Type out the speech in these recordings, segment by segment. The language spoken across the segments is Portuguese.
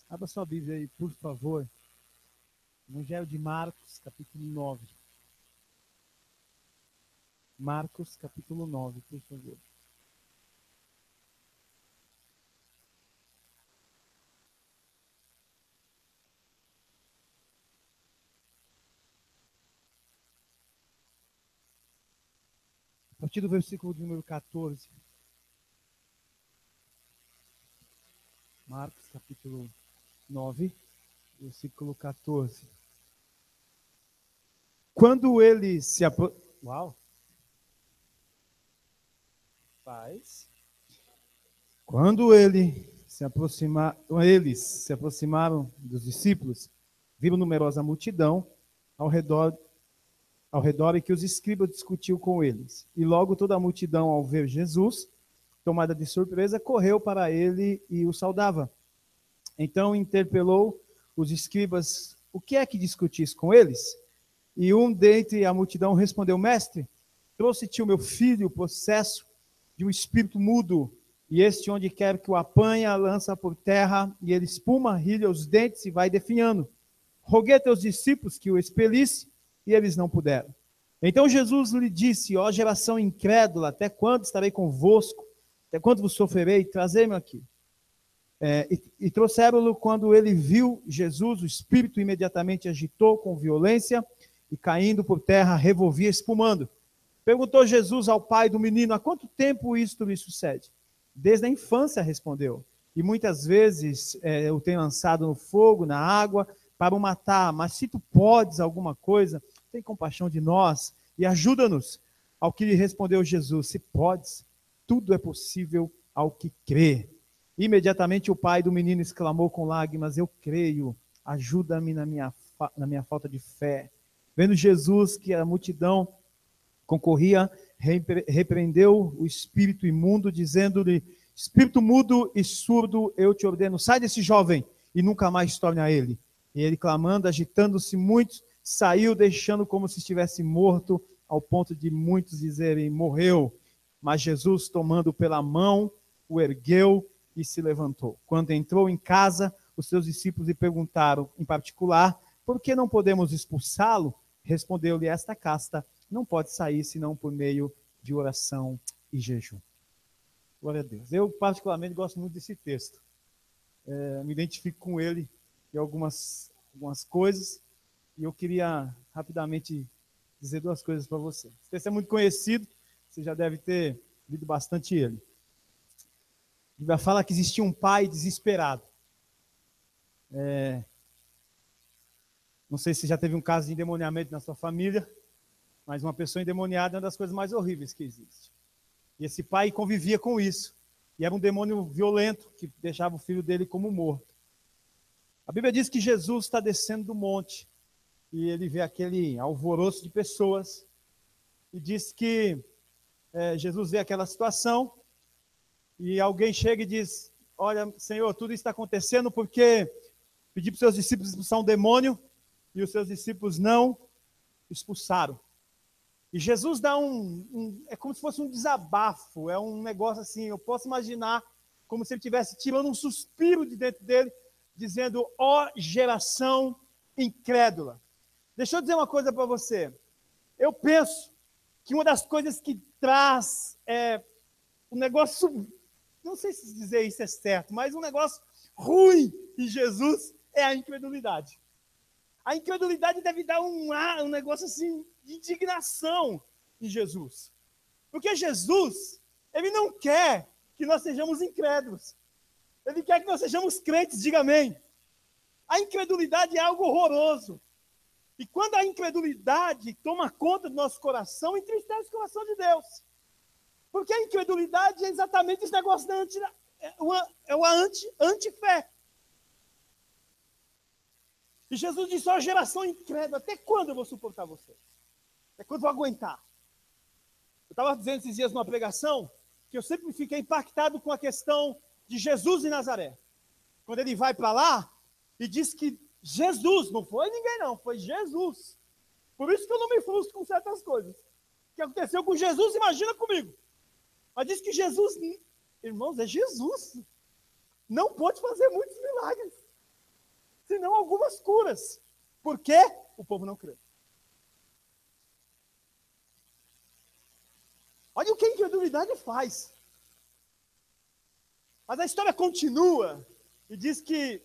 Abra sua Bíblia aí, por favor. Evangelho de Marcos, capítulo 9. Marcos, capítulo 9, por favor. A partir do versículo de número 14. Marcos, capítulo 9, versículo 14. Quando ele se Uau! Paz. Quando eles se aproximaram dos discípulos, viram numerosa multidão ao redor e que os escribas discutiam com eles. E logo toda a multidão, ao ver Jesus, tomada de surpresa, correu para ele e o saudava. Então interpelou os escribas: o que é que discutis com eles? E um dentre a multidão respondeu: mestre, trouxe-te o meu filho, possesso de um espírito mudo, e este, onde quer que o apanha, lança por terra, e ele espuma, rilha os dentes e vai definhando. Roguei a teus discípulos que o expelisse, e eles não puderam. Então Jesus lhe disse: ó geração incrédula, até quando estarei convosco? Até quando vos sofrerei? Trazei-me aqui. E trouxeram-no. Quando ele viu Jesus, o espírito imediatamente agitou com violência, e caindo por terra, revolvia espumando. Perguntou Jesus ao pai do menino: há quanto tempo isto lhe sucede? Desde a infância, respondeu. E muitas vezes o tem lançado no fogo, na água, para o matar. Mas se tu podes alguma coisa, tem compaixão de nós e ajuda-nos. Ao que lhe respondeu Jesus: se podes, tudo é possível ao que crê. Imediatamente o pai do menino exclamou com lágrimas: eu creio, ajuda-me na minha falta de fé. Vendo Jesus que a multidão concorria, repreendeu o espírito imundo, dizendo-lhe: espírito mudo e surdo, eu te ordeno, sai desse jovem e nunca mais torne a ele. E ele, clamando, agitando-se muito, saiu, deixando como se estivesse morto, ao ponto de muitos dizerem: morreu. Mas Jesus, tomando pela mão, o ergueu e se levantou. Quando entrou em casa, os seus discípulos lhe perguntaram, em particular: por que não podemos expulsá-lo? Respondeu-lhe: esta casta não pode sair senão por meio de oração e jejum. Glória a Deus. Eu, particularmente, gosto muito desse texto. Me identifico com ele em algumas coisas, e eu queria rapidamente dizer duas coisas para você. Esse texto é muito conhecido, você já deve ter lido bastante ele. A Bíblia fala que existia um pai desesperado. Não sei se já teve um caso de endemoniamento na sua família, mas uma pessoa endemoniada é uma das coisas mais horríveis que existe. E esse pai convivia com isso. E era um demônio violento que deixava o filho dele como morto. A Bíblia diz que Jesus está descendo do monte e ele vê aquele alvoroço de pessoas e diz que Jesus vê aquela situação e alguém chega e diz: olha, Senhor, tudo isso está acontecendo porque pedi para os seus discípulos expulsar um demônio e os seus discípulos não expulsaram. E Jesus dá é como se fosse um desabafo, é um negócio assim, eu posso imaginar como se ele estivesse tirando um suspiro de dentro dele, dizendo: ó geração incrédula. Deixa eu dizer uma coisa para você. Eu penso que uma das coisas que traz um negócio, não sei se dizer isso é certo, mas um negócio ruim em Jesus é a incredulidade. A incredulidade deve dar um negócio assim de indignação em Jesus. Porque Jesus, ele não quer que nós sejamos incrédulos. Ele quer que nós sejamos crentes, diga amém. A incredulidade é algo horroroso. E quando a incredulidade toma conta do nosso coração, entristece o coração de Deus. Porque a incredulidade é exatamente esse negócio da antifé. E Jesus disse: ó geração incrédula, até quando eu vou suportar vocês? Até quando eu vou aguentar? Eu estava dizendo esses dias numa pregação que eu sempre fiquei impactado com a questão de Jesus em Nazaré. Quando ele vai para lá e diz que Jesus, não foi ninguém não, foi Jesus. Por isso que eu não me frustro com certas coisas. O que aconteceu com Jesus, imagina comigo. Mas diz que Jesus, irmãos, é Jesus. Não pode fazer muitos milagres. senão algumas curas. Por quê? O povo não crê. Olha o que a incredulidade faz. Mas a história continua e diz que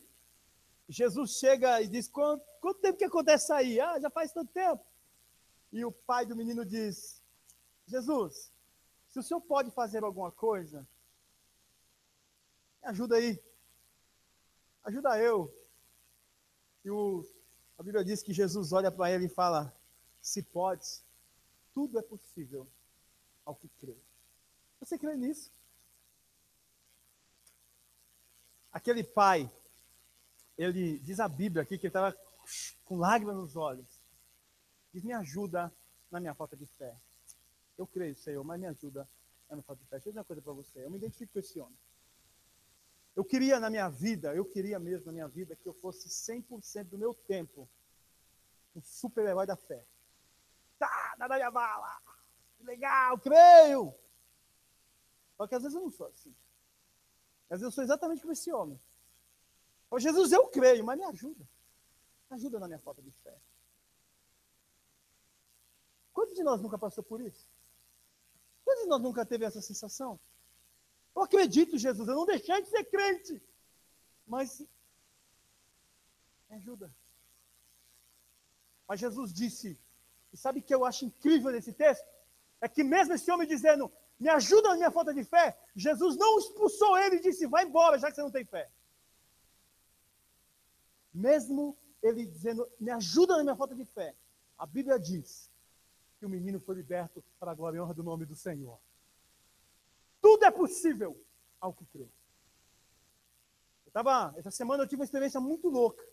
Jesus chega e diz, quanto tempo que acontece isso aí? Ah, já faz tanto tempo. E o pai do menino diz, Jesus, se o senhor pode fazer alguma coisa, me ajuda aí. Ajuda eu. E a Bíblia diz que Jesus olha para ele e fala, se podes, tudo é possível ao que crê. Você crê nisso? Aquele pai, ele diz a Bíblia aqui que ele estava com lágrimas nos olhos. Diz, me ajuda na minha falta de fé. Eu creio, Senhor, mas me ajuda na minha falta de fé. Deixa eu dizer uma coisa para você. Eu me identifico com esse homem. Eu queria mesmo na minha vida que eu fosse 100% do meu tempo um super-herói da fé. Tá, dá minha bala. Legal, creio. Só que às vezes eu não sou assim. Às vezes eu sou exatamente como esse homem. Ô Jesus, eu creio, mas me ajuda. Me ajuda na minha falta de fé. Quantos de nós nunca passou por isso? Quantos de nós nunca teve essa sensação? Eu acredito, Jesus, eu não deixei de ser crente. Mas me ajuda. Mas Jesus disse, e sabe o que eu acho incrível nesse texto? É que mesmo esse homem dizendo, me ajuda na minha falta de fé, Jesus não expulsou ele e disse, vai embora, já que você não tem fé. Mesmo ele dizendo, me ajuda na minha falta de fé, a Bíblia diz que o menino foi liberto para a glória e honra do nome do Senhor. Tudo é possível ao que crê. Essa semana eu tive uma experiência muito louca.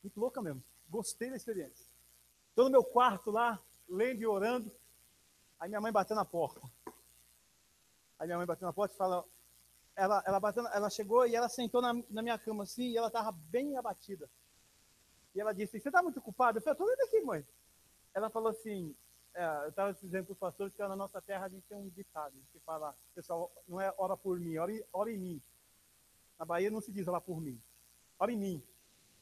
Muito louca mesmo. Gostei da experiência. Estou no meu quarto lá, lendo e orando. Aí minha mãe bateu na porta. E fala, ela chegou e ela sentou na minha cama assim, e ela estava bem abatida. E ela disse, você está muito culpada? Eu falei, estou lendo aqui, mãe. Ela falou assim, eu estava dizendo para os pastores que na nossa terra a gente tem um ditado, que fala, pessoal, não é ora por mim, ora em mim. Na Bahia não se diz ora por mim, ora em mim.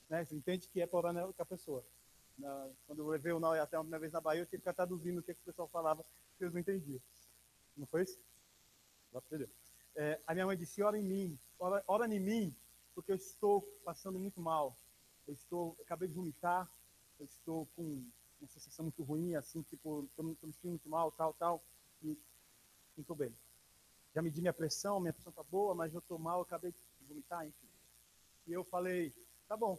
Né? Você entende que é para orar com a pessoa. Quando eu levei o Nau até a primeira vez na Bahia, eu tive que ficar traduzindo o que o pessoal falava, que eles não entendiam. Não foi isso? A minha mãe disse, ora em mim, ora em mim, porque eu estou passando muito mal. Acabei de vomitar, eu estou com uma sensação muito ruim, assim, tipo, estou me sentindo muito mal, tal, e não estou bem. Já medi minha pressão está boa, mas eu estou mal, eu acabei de vomitar, enfim. E eu falei, tá bom.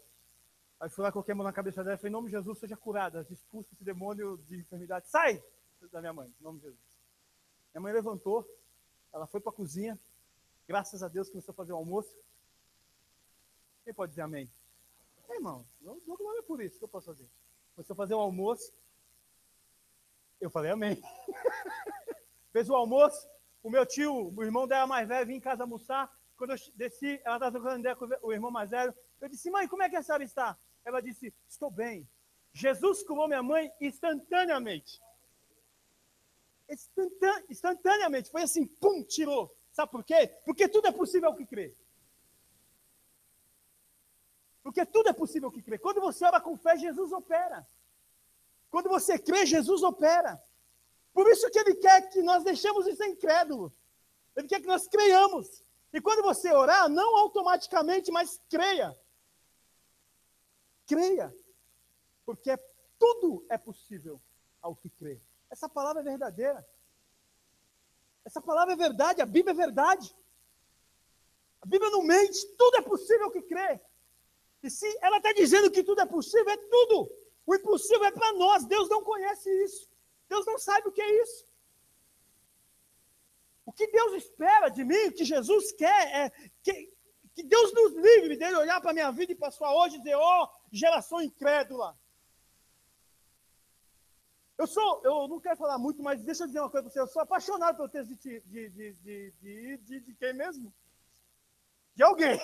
Aí fui lá, coloquei a mão na cabeça dela e falei, em nome de Jesus, seja curada, expulsa esse demônio de enfermidade, sai da minha mãe, em nome de Jesus. Minha mãe levantou, ela foi para a cozinha, graças a Deus começou a fazer o almoço. Quem pode dizer amém? Irmão, não glória por isso, o que eu posso fazer? Começou a fazer o almoço, eu falei amém. Fez o almoço, o meu tio, o irmão dela mais velho, vinha em casa almoçar. Quando eu desci, ela estava trocando ideia com o irmão mais velho. Eu disse, mãe, como é que a senhora está? Ela disse, estou bem. Jesus curou minha mãe instantaneamente. Instantaneamente. Foi assim, pum, tirou. Sabe por quê? Porque tudo é possível ao que crê. Porque tudo é possível ao que crê. Quando você ora com fé, Jesus opera. Quando você crê, Jesus opera. Por isso que ele quer que nós deixemos de ser incrédulos. Ele quer que nós creiamos. E quando você orar, não automaticamente, mas creia. Creia. Porque tudo é possível ao que crê. Essa palavra é verdadeira. Essa palavra é verdade, a Bíblia é verdade. A Bíblia não mente, tudo é possível ao que crê. E se ela está dizendo que tudo é possível, é tudo. O impossível é para nós, Deus não conhece isso. Deus não sabe o que é isso. O que Deus espera de mim, o que Jesus quer, é que Deus nos livre dele olhar para a minha vida e para a sua hoje e dizer, geração incrédula. Eu não quero falar muito, mas deixa eu dizer uma coisa para você, eu sou apaixonado pelo texto de quem mesmo? De alguém.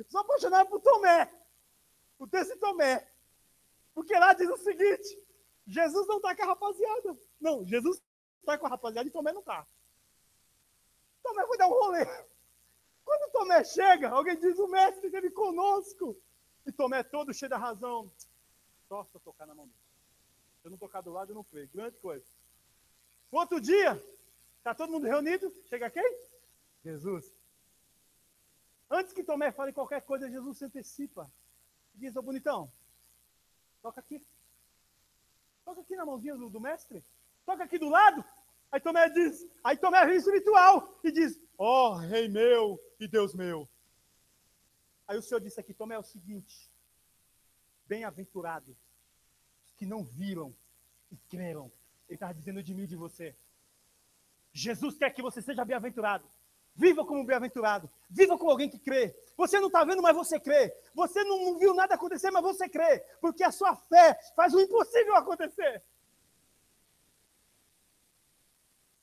Sou apaixonado por Tomé. O texto de Tomé. Porque lá diz o seguinte, Jesus não está com a rapaziada. Não, Jesus está com a rapaziada e Tomé não está. Tomé foi dar um rolê. Quando Tomé chega, alguém diz, o mestre esteve conosco. E Tomé todo cheio da razão. Só se eu tocar na mão dele. Se eu não tocar do lado, eu não creio. Grande coisa. No outro dia, está todo mundo reunido, chega quem? Jesus. Antes que Tomé fale qualquer coisa, Jesus se antecipa. Diz, ô bonitão, toca aqui. Toca aqui na mãozinha do mestre. Toca aqui do lado. Aí Tomé vem espiritual e diz, ó rei meu e Deus meu. Aí o Senhor disse aqui, Tomé, é o seguinte, bem-aventurado os que não viram e creram. Ele estava dizendo de mim e de você. Jesus quer que você seja bem-aventurado. Viva como bem-aventurado. Viva como alguém que crê. Você não está vendo, mas você crê. Você não viu nada acontecer, mas você crê. Porque a sua fé faz o impossível acontecer.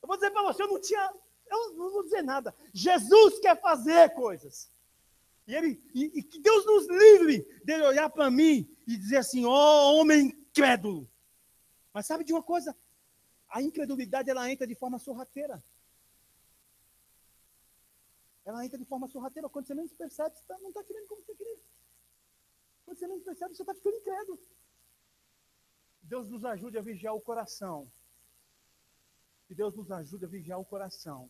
Eu vou dizer para você, eu não vou dizer nada. Jesus quer fazer coisas. E que Deus nos livre dele olhar para mim e dizer assim, ó homem incrédulo. Mas sabe de uma coisa? A incredulidade, ela entra de forma sorrateira. Ela entra de forma sorrateira. Quando você menos percebe, você não está querendo como você queria. Quando você menos percebe, você está ficando incrédulo. Deus nos ajude a vigiar o coração. Que Deus nos ajude a vigiar o coração.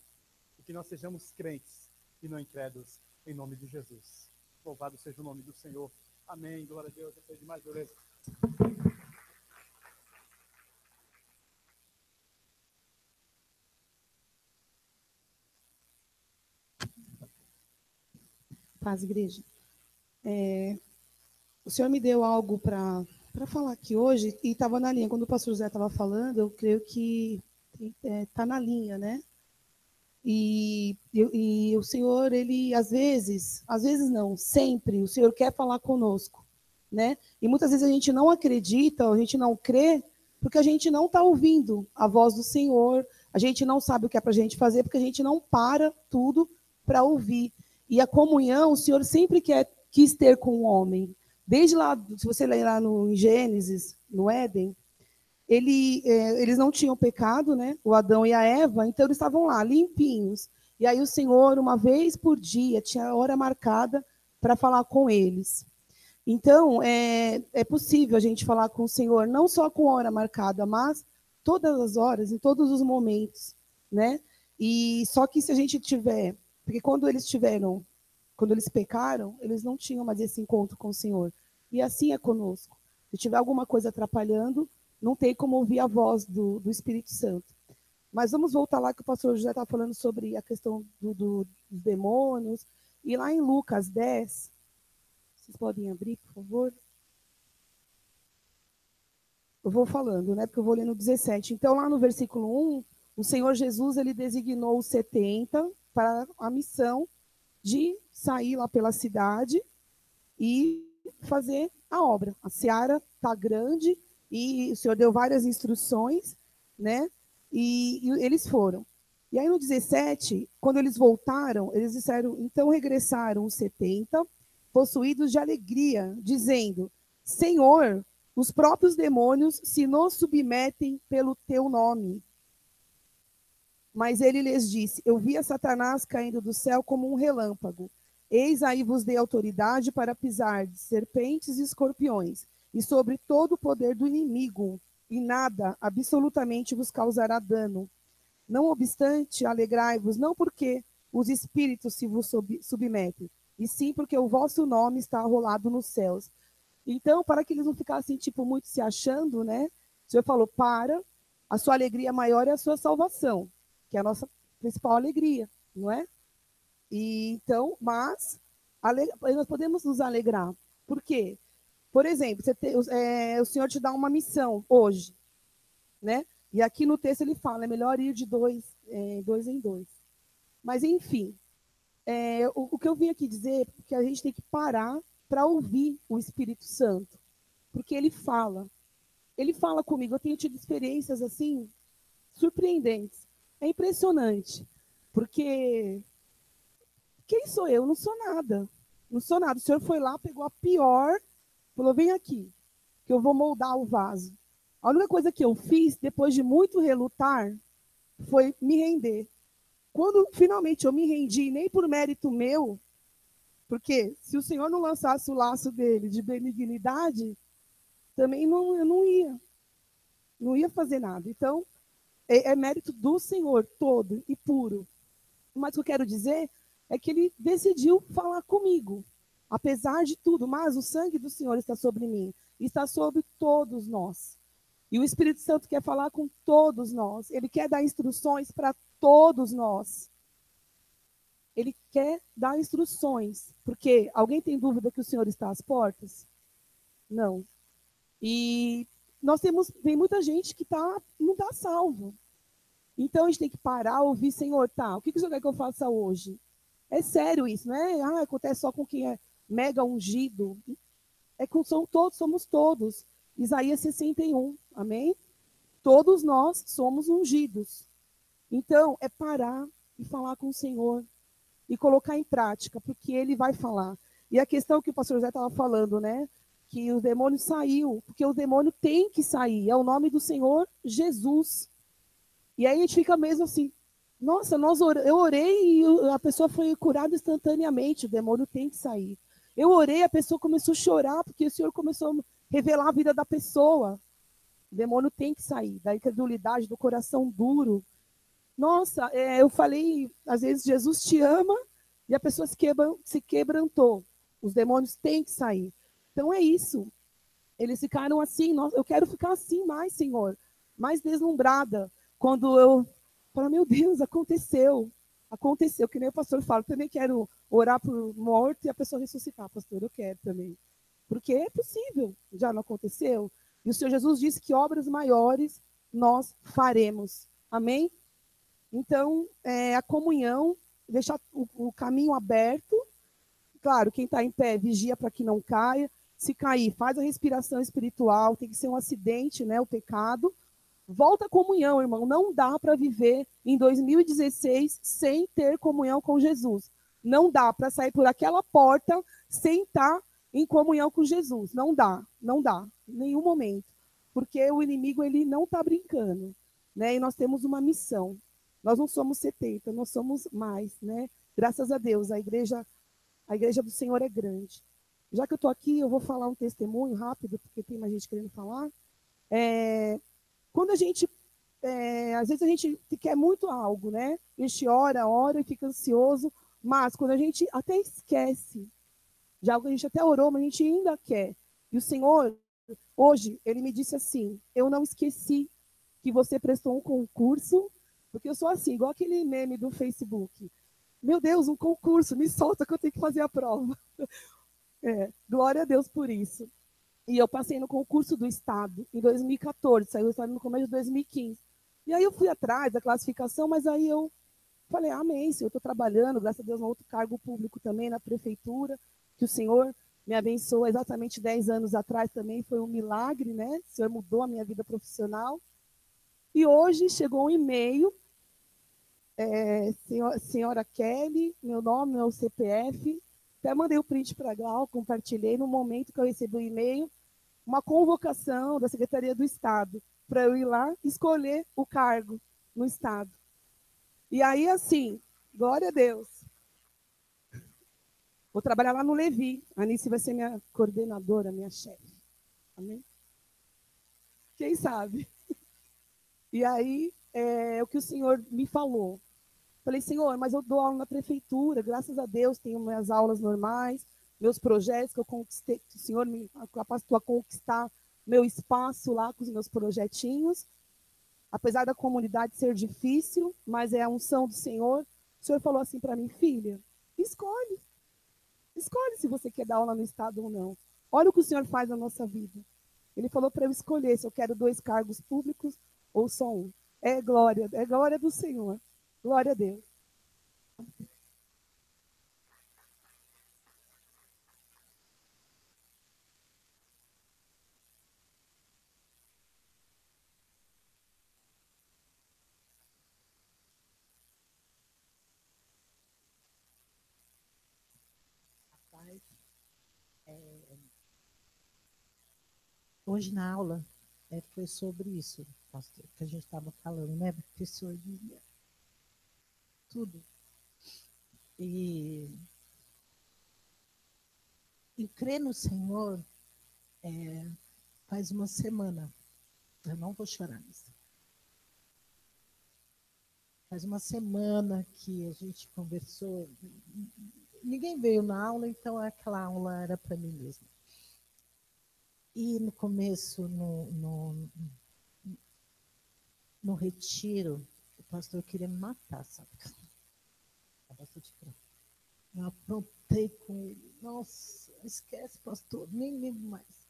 E que nós sejamos crentes e não incrédulos. Em nome de Jesus. Louvado seja o nome do Senhor. Amém. Glória a Deus. Depois de mais beleza. Paz, igreja. O Senhor me deu algo para falar aqui hoje, e estava na linha. Quando o pastor José estava falando, eu creio que está na linha, né? E o Senhor, ele, às vezes não, sempre, o Senhor quer falar conosco, né? E muitas vezes a gente não acredita, a gente não crê, porque a gente não está ouvindo a voz do Senhor, a gente não sabe o que é para a gente fazer, porque a gente não para tudo para ouvir. E a comunhão, o Senhor sempre quis ter com o homem. Desde lá, se você ler lá no Gênesis, no Éden, eles não tinham pecado, né? O Adão e a Eva, então eles estavam lá, limpinhos. E aí o Senhor, uma vez por dia, tinha a hora marcada para falar com eles. Então, é possível a gente falar com o Senhor, não só com a hora marcada, mas todas as horas, em todos os momentos, né? E só que se a gente tiver... Porque quando eles pecaram, eles não tinham mais esse encontro com o Senhor. E assim é conosco. Se tiver alguma coisa atrapalhando, não tem como ouvir a voz do Espírito Santo. Mas vamos voltar lá que o pastor José está falando sobre a questão dos demônios. E lá em Lucas 10, vocês podem abrir, por favor? Eu vou falando, né? Porque eu vou ler no 17. Então, lá no versículo 1, o Senhor Jesus, ele designou os 70 para a missão de sair lá pela cidade e fazer a obra. A seara está grande e o Senhor deu várias instruções, né? E eles foram. E aí no 17, quando eles voltaram, eles disseram, então regressaram os 70, possuídos de alegria, dizendo, Senhor, os próprios demônios se nos submetem pelo teu nome. Mas ele lhes disse, eu vi a Satanás caindo do céu como um relâmpago. Eis aí vos dei autoridade para pisar de serpentes e escorpiões, e sobre todo o poder do inimigo, e nada absolutamente vos causará dano. Não obstante, alegrai-vos, não porque os espíritos se vos submetem, e sim porque o vosso nome está arrolado nos céus. Então, para que eles não ficassem, muito se achando, né? O Senhor falou, a sua alegria maior é a sua salvação, que é a nossa principal alegria, não é? E, então, mas nós podemos nos alegrar. Por quê? Por exemplo, o Senhor te dá uma missão hoje, né? E aqui no texto ele fala, é melhor ir de dois em dois. Mas, enfim, o que eu vim aqui dizer é que a gente tem que parar para ouvir o Espírito Santo, porque ele fala comigo. Eu tenho tido experiências assim surpreendentes. É impressionante, porque quem sou eu? Não sou nada. Não sou nada. O Senhor foi lá, pegou a pior, falou, vem aqui, que eu vou moldar o vaso. A única coisa que eu fiz, depois de muito relutar, foi me render. Quando finalmente eu me rendi, nem por mérito meu, Porque se o Senhor não lançasse o laço dele de benignidade, também eu não ia fazer nada. Então, é mérito do Senhor todo e puro. Mas o que eu quero dizer é que ele decidiu falar comigo, apesar de tudo. Mas o sangue do Senhor está sobre mim, está sobre todos nós. E o Espírito Santo quer falar com todos nós. Ele quer dar instruções para todos nós. Ele quer dar instruções. Porque alguém tem dúvida que o Senhor está às portas? Não. E tem muita gente que não está salvo. Então a gente tem que parar, ouvir, Senhor, tá, o que o Senhor quer que eu faça hoje? É sério isso, não é? Acontece só com quem é mega ungido. Somos todos. Isaías 61, amém? Todos nós somos ungidos. Então, é parar e falar com o Senhor e colocar em prática, porque Ele vai falar. E a questão que o pastor José estava falando, né? Que o demônio saiu, porque o demônio tem que sair. É o nome do Senhor Jesus. E aí a gente fica mesmo assim, nossa, eu orei e a pessoa foi curada instantaneamente, o demônio tem que sair. Eu orei, a pessoa começou a chorar, porque o Senhor começou a revelar a vida da pessoa. O demônio tem que sair, da incredulidade, do coração duro. Nossa, eu falei, às vezes Jesus te ama e a pessoa se quebrantou. Os demônios têm que sair. Então é isso. Eles ficaram assim, nossa, eu quero ficar assim mais, Senhor, mais deslumbrada. Quando eu falo, meu Deus, aconteceu. Aconteceu, que nem o pastor fala, eu também quero orar por morto e a pessoa ressuscitar, pastor, eu quero também. Porque é possível, já não aconteceu? E o Senhor Jesus disse que obras maiores nós faremos. Amém? Então, a comunhão, deixar o caminho aberto. Claro, quem está em pé, vigia para que não caia. Se cair, faz a respiração espiritual, tem que ser um acidente, né, o pecado. Volta à comunhão, irmão. Não dá para viver em 2016 sem ter comunhão com Jesus. Não dá para sair por aquela porta sem estar em comunhão com Jesus. Não dá, não dá, em nenhum momento. Porque o inimigo ele não está brincando, né? E nós temos uma missão. Nós não somos 70, nós somos mais, né? Graças a Deus, a igreja do Senhor é grande. Já que eu estou aqui, eu vou falar um testemunho rápido, porque tem mais gente querendo falar. Quando às vezes a gente quer muito algo, né? A gente ora e fica ansioso, mas quando a gente até esquece de algo que a gente até orou, mas a gente ainda quer. E o Senhor, hoje, Ele me disse assim, eu não esqueci que você prestou um concurso, porque eu sou assim, igual aquele meme do Facebook. Meu Deus, um concurso, me solta que eu tenho que fazer a prova. Glória a Deus por isso. E eu passei no concurso do Estado em 2014, saiu o Estado no começo de 2015. E aí eu fui atrás da classificação, mas aí eu falei, amém, Senhor, eu estou trabalhando, graças a Deus, um outro cargo público também na prefeitura, que o Senhor me abençoou exatamente 10 anos atrás também, foi um milagre, né? O Senhor mudou a minha vida profissional. E hoje chegou um e-mail, senhora Kelly, meu nome, meu CPF, até mandei o print para a Glau, compartilhei no momento que eu recebi o e-mail, uma convocação da Secretaria do Estado para eu ir lá escolher o cargo no Estado. E aí, assim, glória a Deus. Vou trabalhar lá no Levi. A Anice vai ser minha coordenadora, minha chefe. Amém? Quem sabe? E aí, o que o Senhor me falou. Falei, Senhor, mas eu dou aula na prefeitura, graças a Deus, tenho minhas aulas normais, meus projetos que eu conquistei, que o Senhor me capacitou a conquistar meu espaço lá com os meus projetinhos. Apesar da comunidade ser difícil, mas é a unção do Senhor. O Senhor falou assim para mim, filha, escolhe. Escolhe se você quer dar aula no Estado ou não. Olha o que o Senhor faz na nossa vida. Ele falou para eu escolher se eu quero 2 cargos públicos ou só um. É glória do Senhor. Glória a Deus. Rapaz, hoje na aula foi sobre isso, pastor, que a gente estava falando, né? Professor de tudo. E E crer no Senhor faz uma semana. Eu não vou chorar nisso. Faz uma semana que a gente conversou. Ninguém veio na aula, então aquela aula era para mim mesma. E no começo, no retiro, o pastor queria me matar, sabe? Eu aprontei com ele. Nossa, esquece, pastor, nem lembro mais.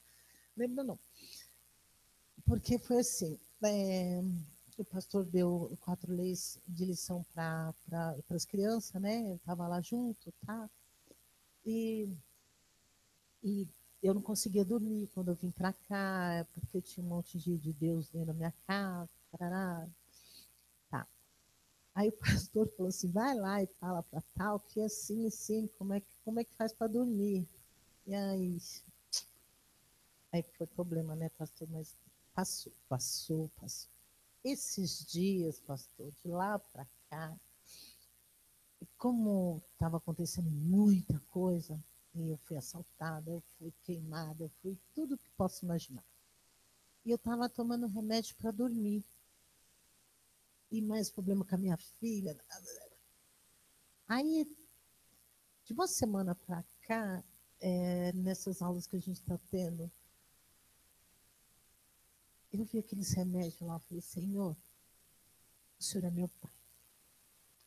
Lembra não. Porque foi assim, o pastor deu 4 leis de lição para as crianças, né? Eu estava lá junto, tá? E eu não conseguia dormir quando eu vim para cá, porque tinha um monte de Deus dentro da minha casa, tarará. Tá. Aí o pastor falou assim, vai lá e fala para tal, que assim, assim, como é que faz para dormir? E aí foi problema, né, pastor? Mas passou. Esses dias, pastor, de lá para cá, como estava acontecendo muita coisa, e eu fui assaltada, eu fui queimada, eu fui tudo que posso imaginar. E eu estava tomando remédio para dormir. E mais problema com a minha filha. Aí, de uma semana para cá, nessas aulas que a gente está tendo, eu vi aqueles remédios lá, eu falei, Senhor, o Senhor é meu Pai.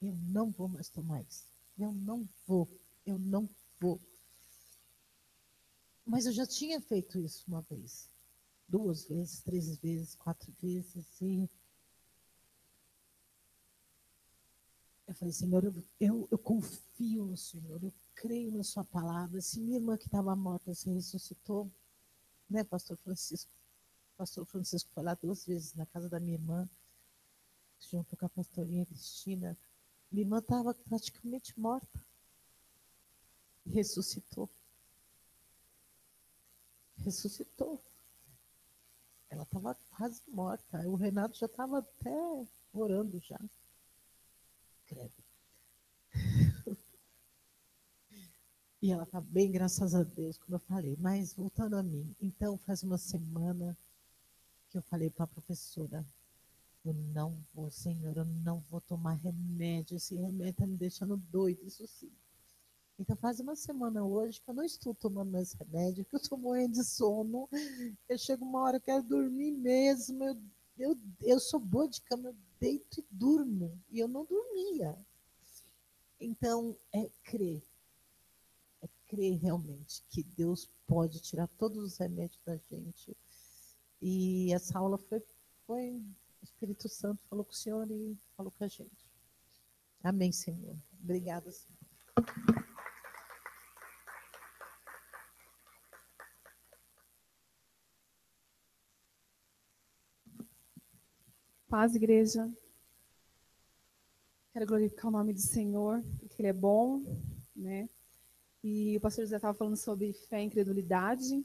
Eu não vou mais tomar isso. Eu não vou. Mas eu já tinha feito isso uma vez, 2 vezes, 3 vezes, 4 vezes. E eu falei, Senhor, eu confio no Senhor, eu creio na sua palavra. Se minha irmã que estava morta se ressuscitou, né, pastor Francisco? Pastor Francisco foi lá 2 vezes na casa da minha irmã, junto com a pastorinha Cristina. Minha irmã estava praticamente morta. Ressuscitou. Ressuscitou. Ela estava quase morta. O Renato já estava até orando já. Credo. E ela está bem, graças a Deus, como eu falei. Mas voltando a mim, então faz uma semana que eu falei para a professora, eu não vou, Senhor, eu não vou tomar remédio. Esse remédio está me deixando doido, isso sim. Então faz uma semana hoje que eu não estou tomando mais remédio, que eu estou morrendo de sono. Eu chego uma hora que eu quero dormir mesmo. Eu sou boa de cama, eu deito e durmo. E eu não dormia. Então, é crer realmente que Deus pode tirar todos os remédios da gente. E essa aula foi o Espírito Santo falou com o Senhor e falou com a gente. Amém, Senhor. Obrigada, Senhor. Paz, igreja. Quero glorificar o nome do Senhor, porque Ele é bom, né? E o pastor José estava falando sobre fé e incredulidade.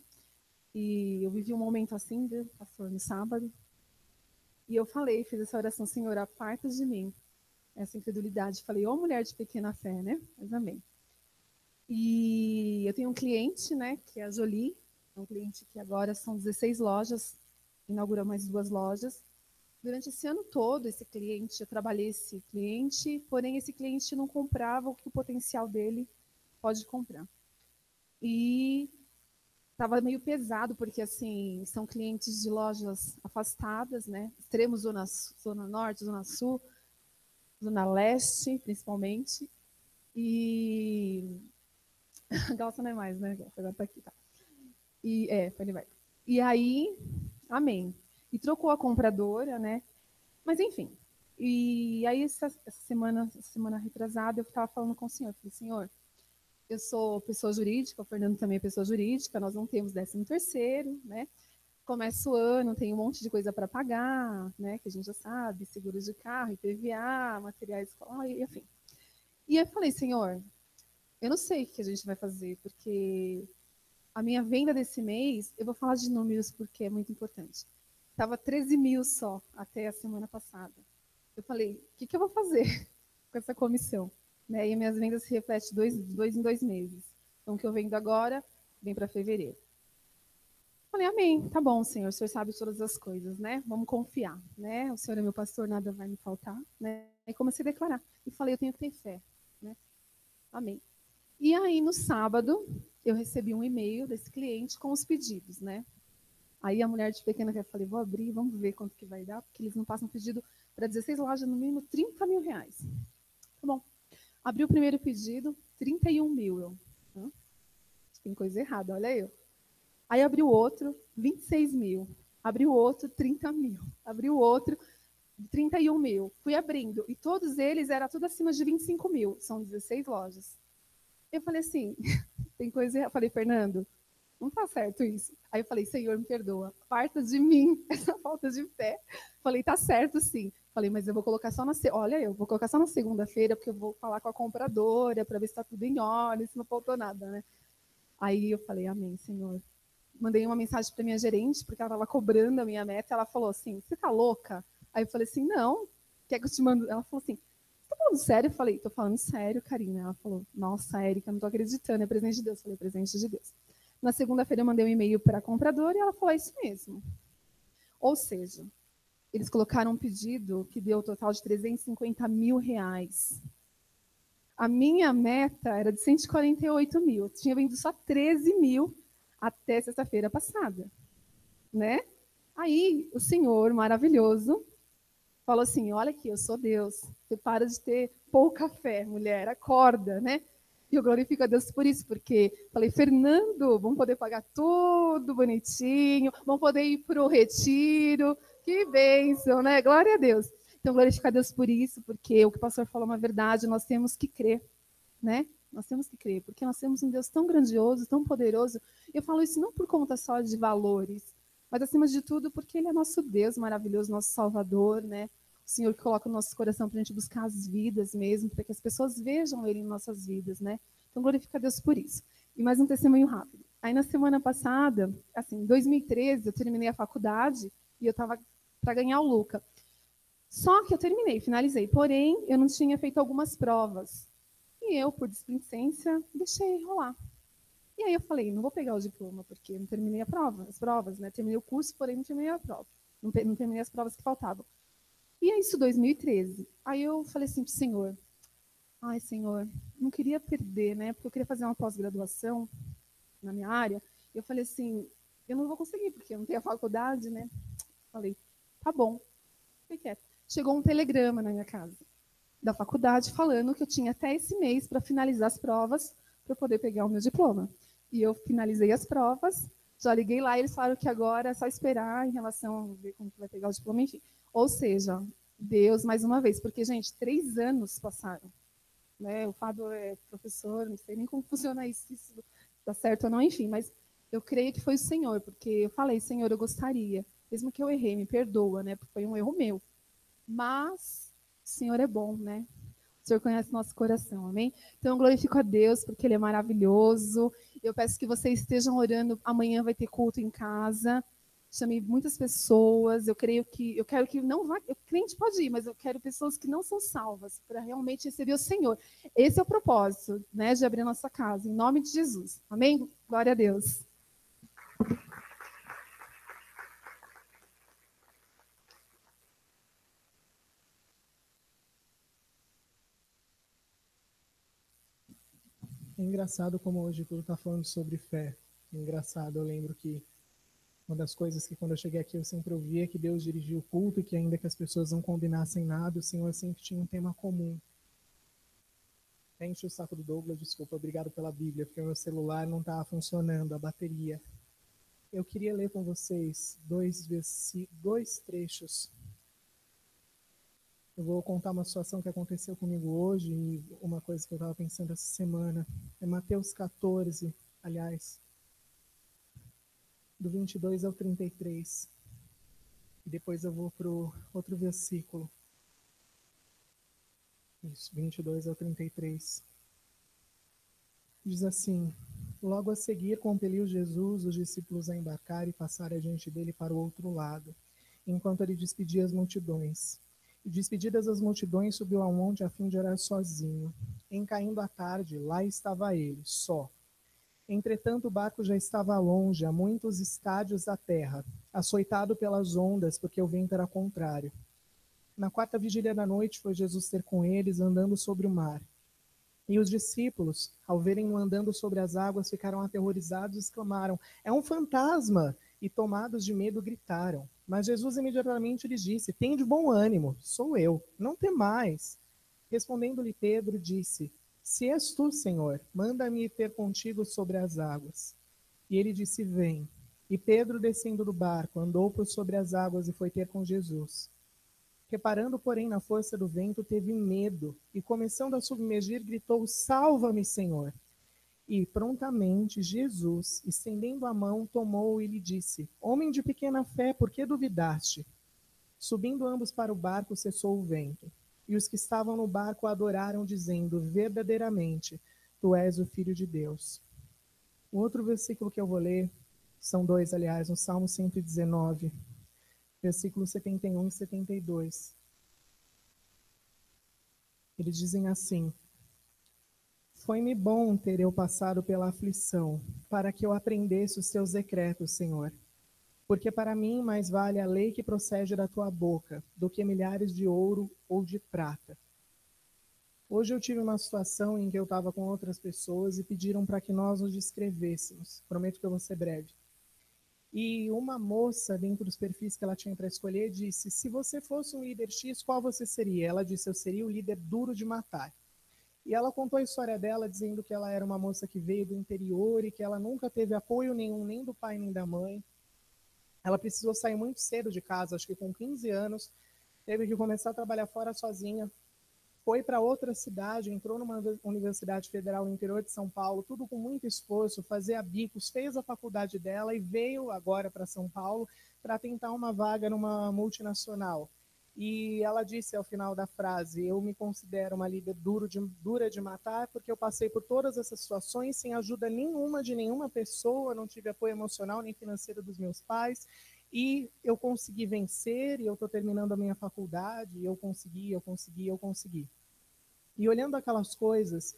E eu vivi um momento assim, pastor, no sábado. E eu fiz essa oração, Senhor, aparta de mim essa incredulidade. Falei, ô mulher de pequena fé, né? Mas amém. E eu tenho um cliente, né, que é a Jolie, é um cliente que agora são 16 lojas, inaugurou mais 2 lojas. Durante esse ano todo, eu trabalhei esse cliente, porém esse cliente não comprava o que o potencial dele pode comprar. E estava meio pesado, porque assim, são clientes de lojas afastadas, né? Extremo zona norte, zona sul, zona leste, principalmente. E a Galça não é mais, né? Agora tá aqui, tá. Foi vai. E aí, amém. E trocou a compradora, né? Mas enfim. E aí essa semana retrasada, eu estava falando com o senhor, falei, Senhor, eu sou pessoa jurídica, o Fernando também é pessoa jurídica, nós não temos 13º, né? Começa o ano, tem um monte de coisa para pagar, né? Que a gente já sabe, seguros de carro, IPVA, materiais escolares, enfim. E eu falei, Senhor, eu não sei o que a gente vai fazer, porque a minha venda desse mês, eu vou falar de números porque é muito importante. Estava 13 mil só até a semana passada. Eu falei, o que eu vou fazer com essa comissão? Né? E minhas vendas se refletem dois em 2 meses. Então, o que eu vendo agora, vem para fevereiro. Falei, amém, tá bom, Senhor, o Senhor sabe todas as coisas, né? Vamos confiar, né? O Senhor é meu pastor, nada vai me faltar, né? E comecei a declarar. E falei, eu tenho que ter fé, né? Amém. E aí, no sábado, eu recebi um e-mail desse cliente com os pedidos, né? Aí a mulher de pequena que eu falei, vou abrir, vamos ver quanto que vai dar, porque eles não passam pedido para 16 lojas, no mínimo 30 mil reais. Tá bom. Abri o primeiro pedido, 31 mil. Tem coisa errada, olha eu. Aí abri o outro, 26 mil. Abri o outro, 30 mil. Abri o outro, 31 mil. Fui abrindo. E todos eles era tudo acima de 25 mil. São 16 lojas. Eu falei assim, tem coisa errada. Falei, Fernando, não tá certo isso. Aí eu falei, Senhor, me perdoa. Parta de mim essa falta de fé. Falei, tá certo sim. Falei, mas eu vou colocar só na... Olha, eu vou colocar só na segunda-feira, porque eu vou falar com a compradora para ver se está tudo em ordem, se não faltou nada, né? Aí eu falei, amém, Senhor. Mandei uma mensagem para minha gerente, porque ela estava cobrando a minha meta. Ela falou assim, você tá louca? Aí eu falei assim, não. Quer que eu te mando? Ela falou assim, você tá falando sério? Eu falei, tô falando sério, Karina. Ela falou, nossa, Érica, não tô acreditando, é presente de Deus. Eu falei, presente de Deus. Na segunda-feira eu mandei um e-mail para a compradora e ela falou, é isso mesmo. Ou seja, eles colocaram um pedido que deu um total de 350 mil reais. A minha meta era de 148 mil. Eu tinha vendido só 13 mil até sexta-feira passada, né? Aí o Senhor maravilhoso falou assim, olha aqui, eu sou Deus. Você para de ter pouca fé, mulher, acorda, né? E eu glorifico a Deus por isso, porque falei, Fernando, vamos poder pagar tudo bonitinho, vamos poder ir para o retiro, que bênção, né? Glória a Deus. Então, glorifico a Deus por isso, porque o que o pastor falou é uma verdade, nós temos que crer, né? Nós temos que crer, porque nós temos um Deus tão grandioso, tão poderoso. Eu falo isso não por conta só de valores, mas acima de tudo porque Ele é nosso Deus maravilhoso, nosso Salvador, né? O Senhor que coloca no nosso coração para a gente buscar as vidas mesmo, para que as pessoas vejam Ele em nossas vidas, né? Então, glorifica a Deus por isso. E mais um testemunho rápido. Aí, na semana passada, assim, em 2013, eu terminei a faculdade e eu estava para ganhar o Luca. Só que eu terminei, finalizei. Porém, eu não tinha feito algumas provas. E eu, por displicência, deixei rolar. E aí eu falei, não vou pegar o diploma, porque eu não terminei a prova, as provas, né? Terminei o curso, porém não terminei a prova. Não terminei as provas que faltavam. E é isso, 2013. Aí eu falei assim pro Senhor, ai, Senhor, não queria perder, né? Porque eu queria fazer uma pós-graduação na minha área. Eu falei assim, eu não vou conseguir, porque eu não tenho a faculdade, né? Falei, tá bom. Fiquei quieto. Chegou um telegrama na minha casa, da faculdade, falando que eu tinha até esse mês para finalizar as provas, para eu poder pegar o meu diploma. E eu finalizei as provas, já liguei lá, e eles falaram que agora é só esperar em relação a ver como que vai pegar o diploma, enfim. Ou seja, Deus, mais uma vez, porque, gente, 3 anos passaram. Né? O Fábio é professor, não sei nem como funciona isso, se isso dá certo ou não, enfim, mas eu creio que foi o Senhor, porque eu falei, Senhor, eu gostaria, mesmo que eu errei, me perdoa, né? Porque foi um erro meu. Mas o Senhor é bom, né? O Senhor conhece nosso coração, amém? Então eu glorifico a Deus, porque Ele é maravilhoso. Eu peço que vocês estejam orando. Amanhã vai ter culto em casa. Chamei muitas pessoas. Eu quero que não vá. O crente pode ir, mas eu quero pessoas que não são salvas para realmente receber o Senhor. Esse é o propósito, né, de abrir a nossa casa, em nome de Jesus. Amém? Glória a Deus. É engraçado como hoje tudo está falando sobre fé. É engraçado, eu lembro que uma das coisas que quando eu cheguei aqui eu sempre ouvia é que Deus dirigia o culto e que ainda que as pessoas não combinassem nada, o Senhor sempre tinha um tema comum. Enche o saco do Douglas, desculpa, obrigado pela Bíblia, porque o meu celular não estava funcionando, a bateria. Eu queria ler com vocês dois trechos. Eu vou contar uma situação que aconteceu comigo hoje e uma coisa que eu estava pensando essa semana. É Mateus 14, aliás, do 22 ao 33. E depois eu vou para o outro versículo. Isso, 22 ao 33. Diz assim: logo a seguir compeliu Jesus os discípulos a embarcar e passar adiante dele para o outro lado, enquanto ele despedia as multidões. E despedidas as multidões, subiu ao monte a fim de orar sozinho. Em caindo a tarde, lá estava ele, só. Entretanto, o barco já estava longe, a muitos estádios da terra, açoitado pelas ondas, porque o vento era contrário. Na quarta vigília da noite foi Jesus ter com eles, andando sobre o mar. E os discípulos, ao verem-no andando sobre as águas, ficaram aterrorizados e exclamaram: É um fantasma! E tomados de medo, gritaram. Mas Jesus imediatamente lhes disse: Tende bom ânimo, sou eu, não temais. Respondendo-lhe Pedro, disse: Se és tu, Senhor, manda-me ir ter contigo sobre as águas. E ele disse: Vem. E Pedro, descendo do barco, andou por sobre as águas e foi ter com Jesus. Reparando, porém, na força do vento, teve medo e, começando a submergir, gritou: Salva-me, Senhor! E, prontamente, Jesus, estendendo a mão, tomou-o e lhe disse: Homem de pequena fé, por que duvidaste? Subindo ambos para o barco, cessou o vento. E os que estavam no barco adoraram, dizendo: Verdadeiramente, tu és o Filho de Deus. O outro versículo que eu vou ler, são dois, aliás, no Salmo 119, versículos 71 e 72. Eles dizem assim: Foi-me bom ter eu passado pela aflição, para que eu aprendesse os teus decretos, Senhor. Porque para mim mais vale a lei que procede da tua boca, do que milhares de ouro ou de prata. Hoje eu tive uma situação em que eu estava com outras pessoas e pediram para que nós nos descrevêssemos. Prometo que eu vou ser breve. E uma moça, dentro dos perfis que ela tinha para escolher, disse: se você fosse um líder X, qual você seria? Ela disse: eu seria o líder duro de matar. E ela contou a história dela, dizendo que ela era uma moça que veio do interior e que ela nunca teve apoio nenhum, nem do pai nem da mãe. Ela precisou sair muito cedo de casa, acho que com 15 anos, teve que começar a trabalhar fora sozinha, foi para outra cidade, entrou numa universidade federal no interior de São Paulo, tudo com muito esforço, fazia bicos, fez a faculdade dela e veio agora para São Paulo para tentar uma vaga numa multinacional. E ela disse ao final da frase: eu me considero uma líder dura de matar, porque eu passei por todas essas situações sem ajuda nenhuma de nenhuma pessoa, não tive apoio emocional nem financeiro dos meus pais, e eu consegui vencer, e eu estou terminando a minha faculdade, e eu consegui. E olhando aquelas coisas,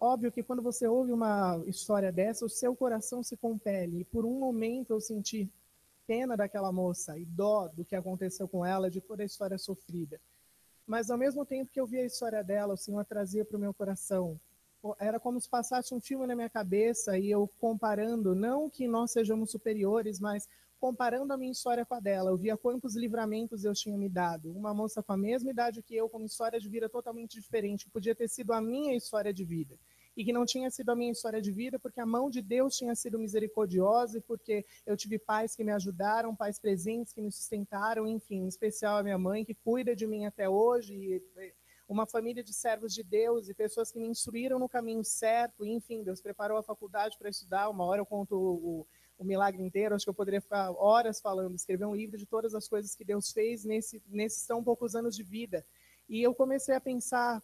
óbvio que quando você ouve uma história dessa, o seu coração se compele. E por um momento eu senti pena daquela moça e dó do que aconteceu com ela, de toda a história sofrida. Mas ao mesmo tempo que eu via a história dela, o Senhor trazia para o meu coração. Era como se passasse um filme na minha cabeça e eu comparando, não que nós sejamos superiores, mas comparando a minha história com a dela. Eu via quantos livramentos Deus tinha me dado. Uma moça com a mesma idade que eu, com uma história de vida totalmente diferente, que podia ter sido a minha história de vida. E que não tinha sido a minha história de vida porque a mão de Deus tinha sido misericordiosa e porque eu tive pais que me ajudaram, pais presentes que me sustentaram, enfim, em especial a minha mãe, que cuida de mim até hoje, e uma família de servos de Deus e pessoas que me instruíram no caminho certo, e, enfim, Deus preparou a faculdade para estudar. Uma hora eu conto o milagre inteiro, acho que eu poderia ficar horas falando, escrever um livro de todas as coisas que Deus fez nesses tão poucos anos de vida. E eu comecei a pensar,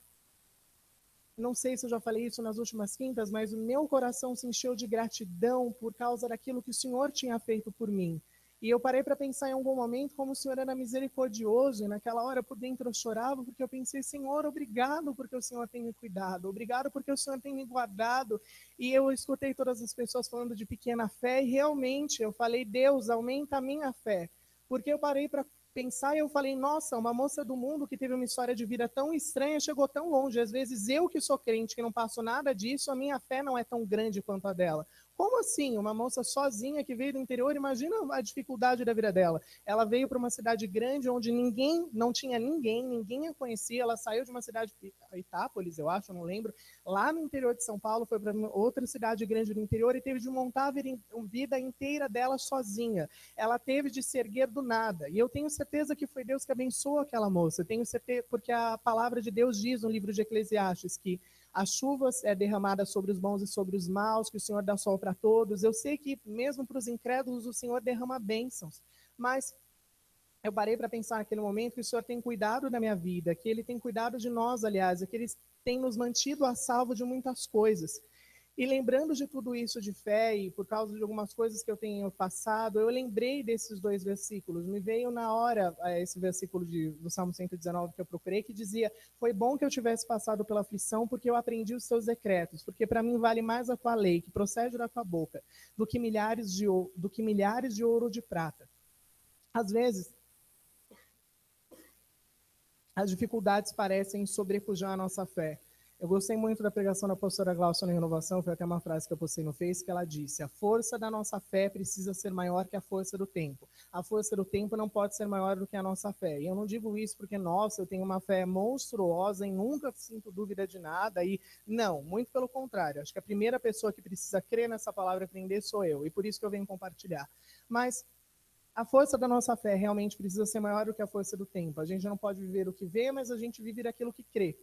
não sei se eu já falei isso nas últimas quintas, mas o meu coração se encheu de gratidão por causa daquilo que o Senhor tinha feito por mim. E eu parei para pensar em algum momento como o Senhor era misericordioso, e naquela hora por dentro eu chorava, porque eu pensei: Senhor, obrigado porque o Senhor tem me cuidado, obrigado porque o Senhor tem me guardado. E eu escutei todas as pessoas falando de pequena fé, e realmente eu falei: Deus, aumenta a minha fé. Porque eu parei para pensar e eu falei: nossa, uma moça do mundo que teve uma história de vida tão estranha chegou tão longe. Às vezes eu que sou crente, que não passo nada disso, a minha fé não é tão grande quanto a dela. Como assim? Uma moça sozinha que veio do interior, imagina a dificuldade da vida dela. Ela veio para uma cidade grande onde não tinha ninguém a conhecia. Ela saiu de uma cidade, Itápolis, eu acho, não lembro, lá no interior de São Paulo, foi para outra cidade grande do interior e teve de montar a vida inteira dela sozinha. Ela teve de se erguer do nada. E eu tenho certeza que foi Deus que abençoou aquela moça. Eu tenho certeza, porque a palavra de Deus diz no livro de Eclesiastes que a chuva é derramada sobre os bons e sobre os maus, que o Senhor dá sol para todos. Eu sei que mesmo para os incrédulos o Senhor derrama bênçãos, mas eu parei para pensar naquele momento que o Senhor tem cuidado da minha vida, que Ele tem cuidado de nós, aliás, que Ele tem nos mantido a salvo de muitas coisas. E lembrando de tudo isso de fé e por causa de algumas coisas que eu tenho passado, eu lembrei desses dois versículos. Me veio na hora esse versículo do Salmo 119 que eu procurei, que dizia: foi bom que eu tivesse passado pela aflição, porque eu aprendi os teus decretos, porque para mim vale mais a tua lei, que procede da tua boca, do que milhares de ouro ou de prata. Às vezes, as dificuldades parecem sobrepujar a nossa fé. Eu gostei muito da pregação da pastora Glaucia na Renovação, foi até uma frase que eu postei no Face, que ela disse: a força da nossa fé precisa ser maior que a força do tempo. A força do tempo não pode ser maior do que a nossa fé. E eu não digo isso porque, nossa, eu tenho uma fé monstruosa e nunca sinto dúvida de nada. E não, muito pelo contrário. Acho que a primeira pessoa que precisa crer nessa palavra e aprender sou eu. E por isso que eu venho compartilhar. Mas a força da nossa fé realmente precisa ser maior do que a força do tempo. A gente não pode viver o que vê, mas a gente vive aquilo que crê.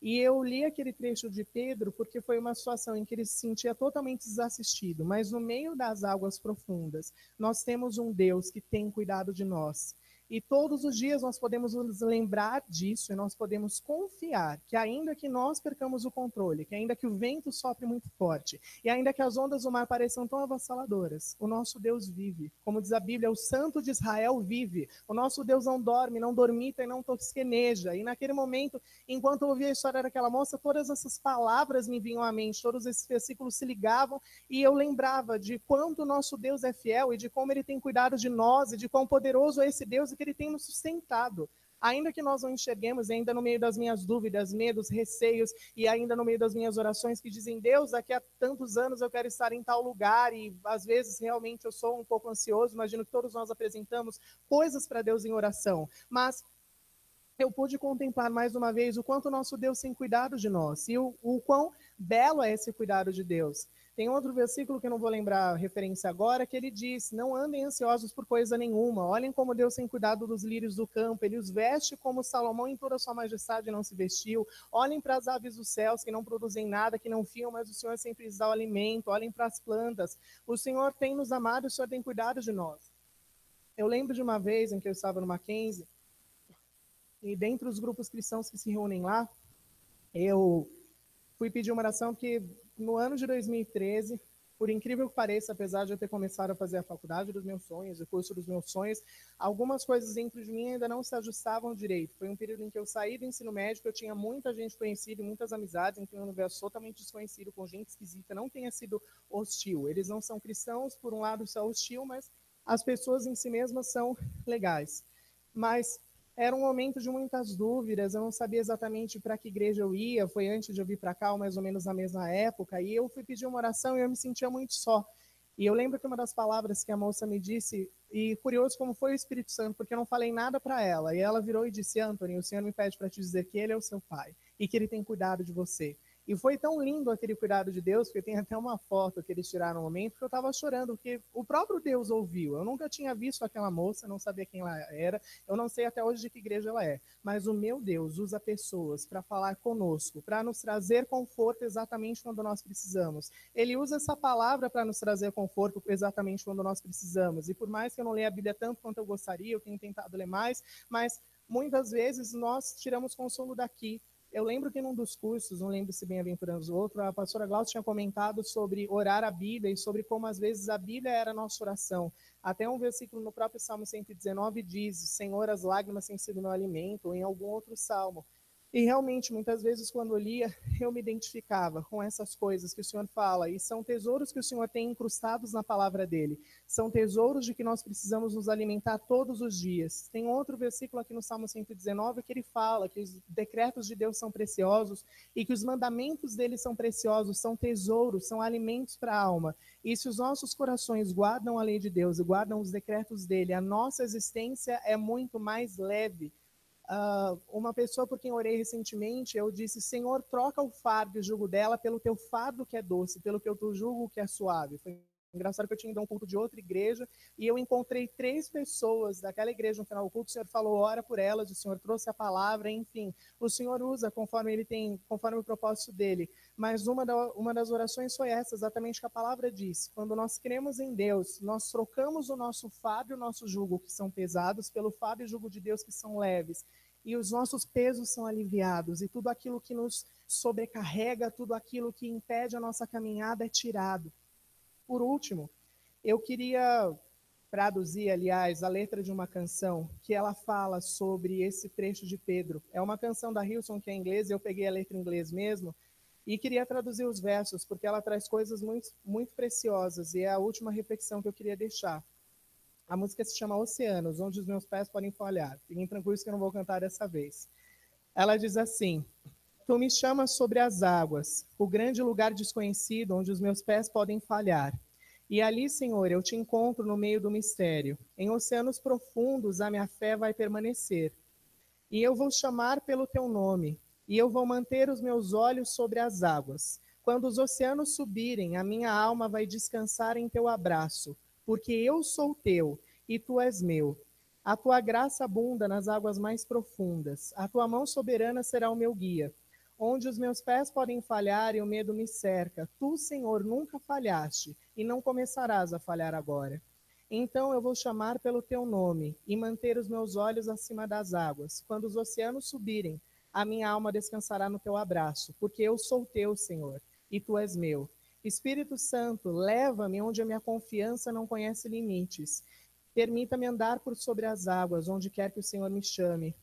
E eu li aquele trecho de Pedro porque foi uma situação em que ele se sentia totalmente desassistido, mas no meio das águas profundas, nós temos um Deus que tem cuidado de nós. E todos os dias nós podemos nos lembrar disso e nós podemos confiar que ainda que nós percamos o controle, que ainda que o vento sopre muito forte, e ainda que as ondas do mar pareçam tão avassaladoras, o nosso Deus vive. Como diz a Bíblia, o Santo de Israel vive. O nosso Deus não dorme, não dormita e não tosqueneja. E naquele momento, enquanto eu ouvia a história daquela moça, todas essas palavras me vinham à mente, todos esses versículos se ligavam e eu lembrava de quanto o nosso Deus é fiel e de como ele tem cuidado de nós e de quão poderoso é esse Deus e que ele tem nos sustentado. Ainda que nós não enxerguemos, ainda no meio das minhas dúvidas, medos, receios, e ainda no meio das minhas orações que dizem: Deus, daqui a tantos anos eu quero estar em tal lugar, e às vezes realmente eu sou um pouco ansioso, imagino que todos nós apresentamos coisas para Deus em oração, mas eu pude contemplar mais uma vez o quanto o nosso Deus tem cuidado de nós, e o quão belo é esse cuidado de Deus. Tem outro versículo que eu não vou lembrar a referência agora, que ele diz: não andem ansiosos por coisa nenhuma, olhem como Deus tem cuidado dos lírios do campo, ele os veste como Salomão em toda a sua majestade não se vestiu, olhem para as aves dos céus que não produzem nada, que não fiam, mas o Senhor sempre lhes dá o alimento, olhem para as plantas, o Senhor tem nos amado, o Senhor tem cuidado de nós. Eu lembro de uma vez em que eu estava no Mackenzie, e dentre os grupos cristãos que se reúnem lá, eu fui pedir uma oração porque no ano de 2013, por incrível que pareça, apesar de eu ter começado a fazer a faculdade dos meus sonhos, o curso dos meus sonhos, algumas coisas dentro de mim ainda não se ajustavam direito. Foi um período em que eu saí do ensino médio, eu tinha muita gente conhecida e muitas amizades, em um universo totalmente desconhecido, com gente esquisita, não tenha sido hostil. Eles não são cristãos, por um lado isso é hostil, mas as pessoas em si mesmas são legais. Mas era um momento de muitas dúvidas, eu não sabia exatamente para que igreja eu ia, foi antes de eu vir para cá, mais ou menos na mesma época, e eu fui pedir uma oração e eu me sentia muito só. E eu lembro que uma das palavras que a moça me disse, e curioso como foi o Espírito Santo, porque eu não falei nada para ela, e ela virou e disse: Anthony, o Senhor me pede para te dizer que Ele é o seu Pai, e que Ele tem cuidado de você. E foi tão lindo aquele cuidado de Deus, porque tem até uma foto que eles tiraram no momento, que eu estava chorando, porque o próprio Deus ouviu. Eu nunca tinha visto aquela moça, não sabia quem ela era, eu não sei até hoje de que igreja ela é. Mas o meu Deus usa pessoas para falar conosco, para nos trazer conforto exatamente quando nós precisamos. Ele usa essa palavra para nos trazer conforto exatamente quando nós precisamos. E por mais que eu não leia a Bíblia tanto quanto eu gostaria, eu tenho tentado ler mais, mas muitas vezes nós tiramos consolo daqui. Eu lembro que num dos cursos, não lembro se Bem-aventurando o outro, a pastora Glaucia tinha comentado sobre orar a Bíblia e sobre como às vezes a Bíblia era a nossa oração. Até um versículo no próprio Salmo 119 diz: Senhor, as lágrimas têm sido meu alimento, ou em algum outro salmo. E realmente, muitas vezes, quando eu lia, eu me identificava com essas coisas que o Senhor fala, e são tesouros que o Senhor tem incrustados na palavra dele. São tesouros de que nós precisamos nos alimentar todos os dias. Tem outro versículo aqui no Salmo 119 que ele fala que os decretos de Deus são preciosos e que os mandamentos dele são preciosos, são tesouros, são alimentos para a alma. E se os nossos corações guardam a lei de Deus e guardam os decretos dele, a nossa existência é muito mais leve. Uma pessoa por quem orei recentemente, eu disse: Senhor, troca o fardo e o jugo dela pelo teu fardo que é doce, pelo que eu julgo que é suave. Foi engraçado que eu tinha ido a um culto de outra igreja e eu encontrei 3 pessoas daquela igreja no final do culto. O Senhor falou: ora por elas, o Senhor trouxe a palavra, enfim. O Senhor usa conforme ele tem, conforme o propósito dele. Mas uma das orações foi essa, exatamente que a palavra diz: quando nós cremos em Deus, nós trocamos o nosso fardo e o nosso jugo, que são pesados, pelo fardo e jugo de Deus, que são leves. e os nossos pesos são aliviados, e tudo aquilo que nos sobrecarrega, tudo aquilo que impede a nossa caminhada é tirado. Por último, eu queria traduzir, aliás, a letra de uma canção que ela fala sobre esse trecho de Pedro. É uma canção da Hillsong que é em inglês, eu peguei a letra em inglês mesmo, e queria traduzir os versos, porque ela traz coisas muito, muito preciosas, e é a última reflexão que eu queria deixar. A música se chama Oceanos, onde os meus pés podem falhar. Fiquem tranquilos que eu não vou cantar dessa vez. Ela diz assim: Tu me chamas sobre as águas, o grande lugar desconhecido onde os meus pés podem falhar. E ali, Senhor, eu te encontro no meio do mistério. Em oceanos profundos a minha fé vai permanecer. E eu vou chamar pelo teu nome, e eu vou manter os meus olhos sobre as águas. Quando os oceanos subirem, a minha alma vai descansar em teu abraço, porque eu sou teu e tu és meu. A tua graça abunda nas águas mais profundas. A tua mão soberana será o meu guia. Onde os meus pés podem falhar e o medo me cerca, tu, Senhor, nunca falhaste e não começarás a falhar agora. Então eu vou chamar pelo teu nome e manter os meus olhos acima das águas. Quando os oceanos subirem, a minha alma descansará no teu abraço, porque eu sou teu, Senhor, e tu és meu. Espírito Santo, leva-me onde a minha confiança não conhece limites. Permita-me andar por sobre as águas, onde quer que o Senhor me chame.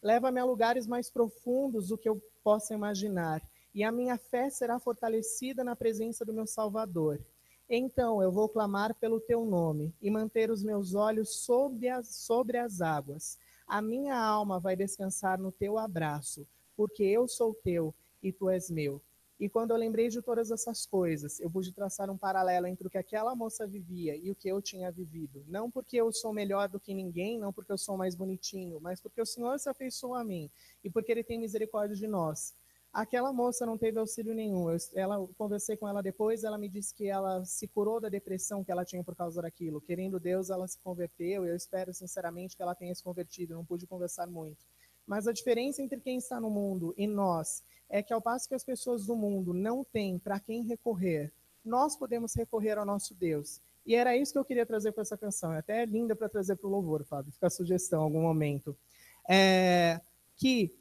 Leva-me a lugares mais profundos do que eu possa imaginar, e a minha fé será fortalecida na presença do meu Salvador. Então eu vou clamar pelo teu nome e manter os meus olhos sobre as águas. A minha alma vai descansar no teu abraço, porque eu sou teu e tu és meu. E quando eu lembrei de todas essas coisas, eu pude traçar um paralelo entre o que aquela moça vivia e o que eu tinha vivido. Não porque eu sou melhor do que ninguém, não porque eu sou mais bonitinho, mas porque o Senhor se afeiçoou a mim e porque Ele tem misericórdia de nós. Aquela moça não teve auxílio nenhum. Eu conversei com ela depois, ela me disse que ela se curou da depressão que ela tinha por causa daquilo. Querendo Deus, ela se converteu. Eu espero sinceramente que ela tenha se convertido. Eu não pude conversar muito. Mas a diferença entre quem está no mundo e nós é que ao passo que as pessoas do mundo não têm para quem recorrer, nós podemos recorrer ao nosso Deus. E era isso que eu queria trazer com essa canção. É até linda para trazer para o louvor, Fábio. Fica a sugestão em algum momento. Que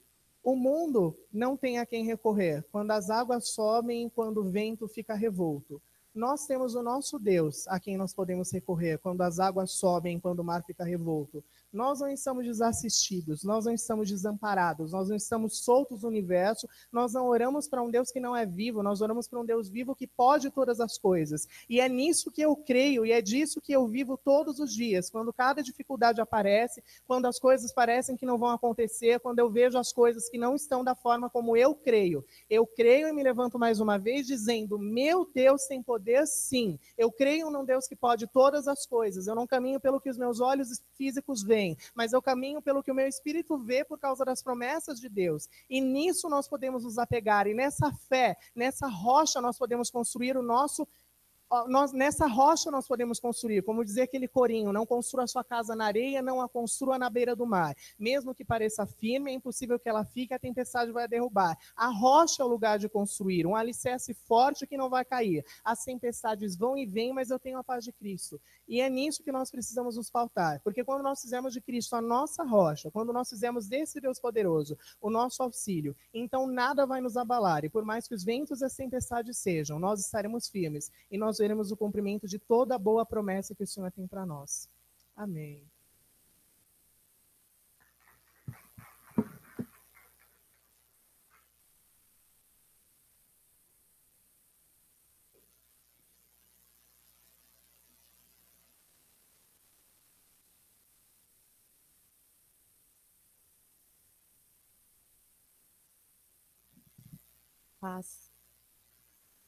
o mundo não tem a quem recorrer. Quando as águas sobem, quando o vento fica revolto. Nós temos o nosso Deus a quem nós podemos recorrer quando as águas sobem, quando o mar fica revolto. Nós não estamos desassistidos, nós não estamos desamparados, nós não estamos soltos no universo, nós não oramos para um Deus que não é vivo, nós oramos para um Deus vivo que pode todas as coisas. E é nisso que eu creio e é disso que eu vivo todos os dias. Quando cada dificuldade aparece, quando as coisas parecem que não vão acontecer, quando eu vejo as coisas que não estão da forma como eu creio e me levanto mais uma vez dizendo: meu Deus tem poder sim. Eu creio num Deus que pode todas as coisas. Eu não caminho pelo que os meus olhos físicos veem, mas eu caminho pelo que o meu espírito vê por causa das promessas de Deus. E nisso nós podemos nos apegar. E nessa fé, nessa rocha, nós podemos construir o nosso. Nessa rocha nós podemos construir, como dizia aquele corinho: não construa a sua casa na areia, não a construa na beira do mar. Mesmo que pareça firme, é impossível que ela fique, a tempestade vai a derrubar. A rocha é o lugar de construir, um alicerce forte que não vai cair. As tempestades vão e vêm, mas eu tenho a paz de Cristo. E é nisso que nós precisamos nos pautar, porque quando nós fizemos de Cristo a nossa rocha, quando nós fizemos desse Deus poderoso o nosso auxílio, então nada vai nos abalar, e por mais que os ventos e as tempestades sejam, nós estaremos firmes, e nós veremos o cumprimento de toda a boa promessa que o Senhor tem para nós. Amém. Paz.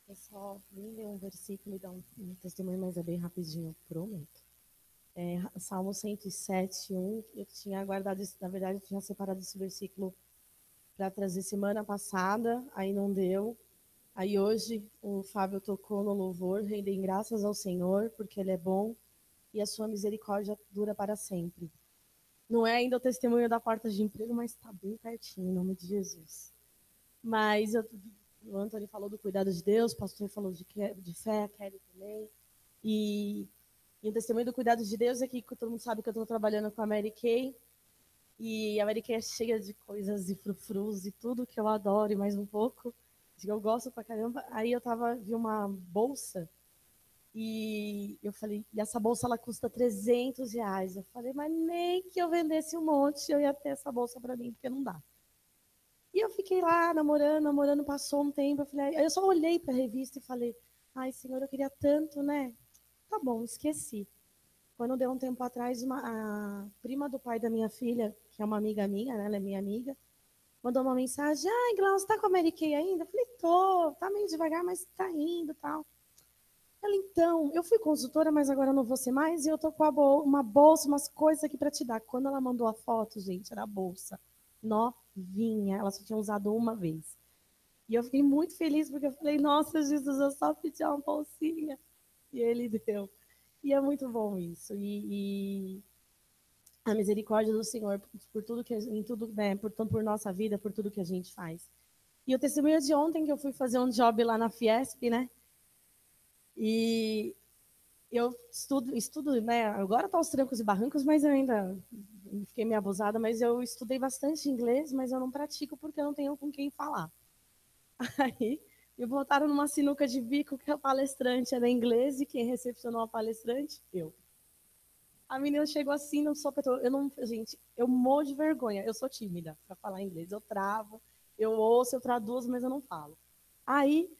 Eu só vim ler um versículo e dar um testemunho, mas é bem rapidinho, prometo. Salmo 107, 1, eu tinha guardado, na verdade, eu tinha separado esse versículo para trazer semana passada, aí não deu. Aí hoje o Fábio tocou no louvor: rendem graças ao Senhor, porque Ele é bom e a sua misericórdia dura para sempre. Não é ainda o testemunho da porta de emprego, mas está bem pertinho, em nome de Jesus. Mas o Antônio falou do cuidado de Deus, o pastor falou de fé, a Kelly também. E o testemunho do cuidado de Deus é que todo mundo sabe que eu estou trabalhando com a Mary Kay. E a Americana é cheia de coisas e frufrus e tudo que eu adoro e mais um pouco. Eu gosto pra caramba. Aí eu vi uma bolsa e eu falei, e essa bolsa ela custa R$ 300. Eu falei, mas nem que eu vendesse um monte, eu ia ter essa bolsa para mim, porque não dá. E eu fiquei lá namorando, passou um tempo, aí eu só olhei para a revista e falei, ai, senhor, eu queria tanto, né? Tá bom, esqueci. Quando deu um tempo atrás, a prima do pai da minha filha, que é uma amiga minha, né? Ela é minha amiga, mandou uma mensagem, ai, Glaucia, tá com a Mary Kay ainda? Eu falei, tô, tá meio devagar, mas tá indo, tal. Ela, então, eu fui consultora, mas agora eu não vou ser mais, e eu tô com uma bolsa, umas coisas aqui para te dar. Quando ela mandou a foto, gente, era a bolsa novinha, ela só tinha usado uma vez. E eu fiquei muito feliz, porque eu falei, nossa, Jesus, eu só pedi uma bolsinha. E ele deu. E é muito bom isso. E a misericórdia do Senhor por tudo que em tudo, né, por nossa vida, por tudo que a gente faz. E o testemunho de ontem que eu fui fazer um job lá na Fiesp, né? E eu estudo, né? Agora tá aos trancos e barrancos, mas eu ainda fiquei meio abusada, mas eu estudei bastante inglês, mas eu não pratico porque eu não tenho com quem falar. Aí me botaram numa sinuca de bico que a palestrante era inglês e quem recepcionou a palestrante, eu. A menina chegou assim, não sopro, gente, eu morro de vergonha, eu sou tímida para falar inglês, eu travo, eu ouço, eu traduzo, mas eu não falo. Aí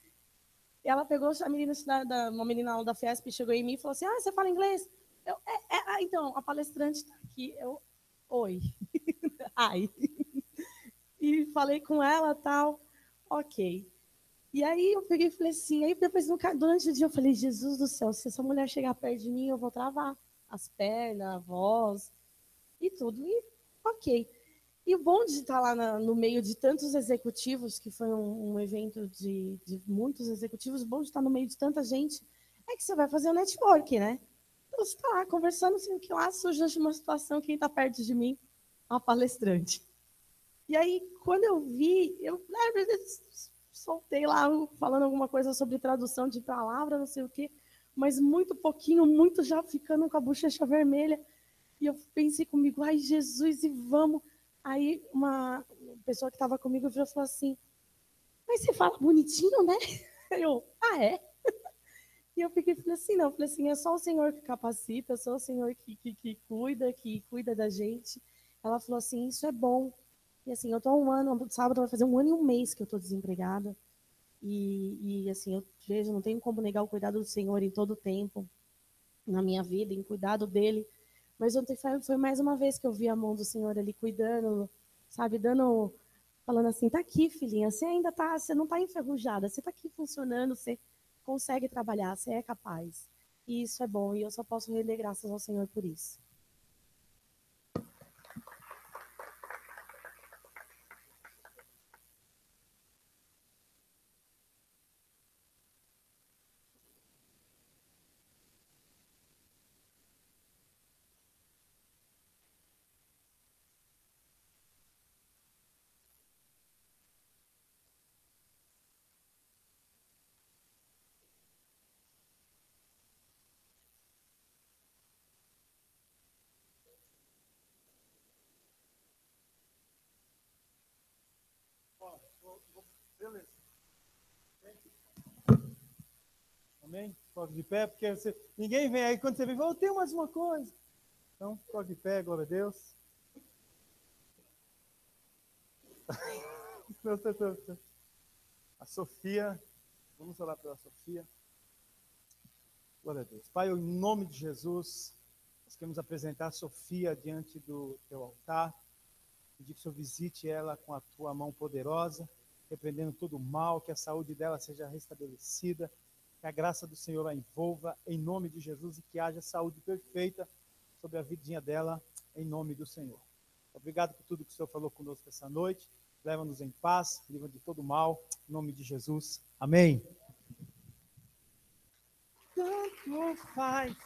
ela pegou a menina, uma menina lá da Fiesp, chegou em mim e falou assim, ah, você fala inglês? Eu, então, a palestrante está aqui. Eu, oi. Ai. E falei com ela, tal, ok. E aí eu peguei e falei assim, aí depois, durante o dia, eu falei, Jesus do céu, se essa mulher chegar perto de mim, eu vou travar as pernas, a voz e tudo. E ok. E o bom de estar lá no meio de tantos executivos, que foi um evento de muitos executivos, o bom de estar no meio de tanta gente é que você vai fazer o network, né? Então você está lá conversando, assim, que lá surge uma situação, quem está perto de mim? A palestrante. E aí, quando eu vi, eu soltei lá falando alguma coisa sobre tradução de palavra, não sei o quê, mas muito pouquinho, muito já ficando com a bochecha vermelha. E eu pensei comigo, ai, Jesus, e vamos. Aí uma pessoa que estava comigo virou e falou assim, mas você fala bonitinho, né? Eu, é? E eu falei assim, não, eu falei assim, é só o Senhor que capacita, é só o Senhor que cuida da gente. Ela falou assim, isso é bom. E assim, eu tô um ano, sábado vai fazer 1 ano e 1 mês que eu tô desempregada. E assim, eu vejo, não tenho como negar o cuidado do Senhor em todo o tempo, na minha vida, em cuidado dele. Mas ontem foi mais uma vez que eu vi a mão do Senhor ali cuidando, sabe, falando assim, tá aqui, filhinha, você ainda tá, você não tá enferrujada, você tá aqui funcionando, você consegue trabalhar, você é capaz. E isso é bom, e eu só posso render graças ao Senhor por isso. Beleza. Amém? Coloque de pé, porque ninguém vem aí quando você vem, eu tenho mais uma coisa. Então, coloque de pé, glória a Deus. A Sofia, vamos orar pela Sofia. Glória a Deus. Pai, em nome de Jesus, nós queremos apresentar a Sofia diante do teu altar. Pedir que o Senhor visite ela com a tua mão poderosa, repreendendo todo o mal, que a saúde dela seja restabelecida, que a graça do Senhor a envolva, em nome de Jesus, e que haja saúde perfeita sobre a vidinha dela, em nome do Senhor. Obrigado por tudo que o Senhor falou conosco essa noite. Leva-nos em paz, livra de todo mal, em nome de Jesus. Amém. Tanto faz.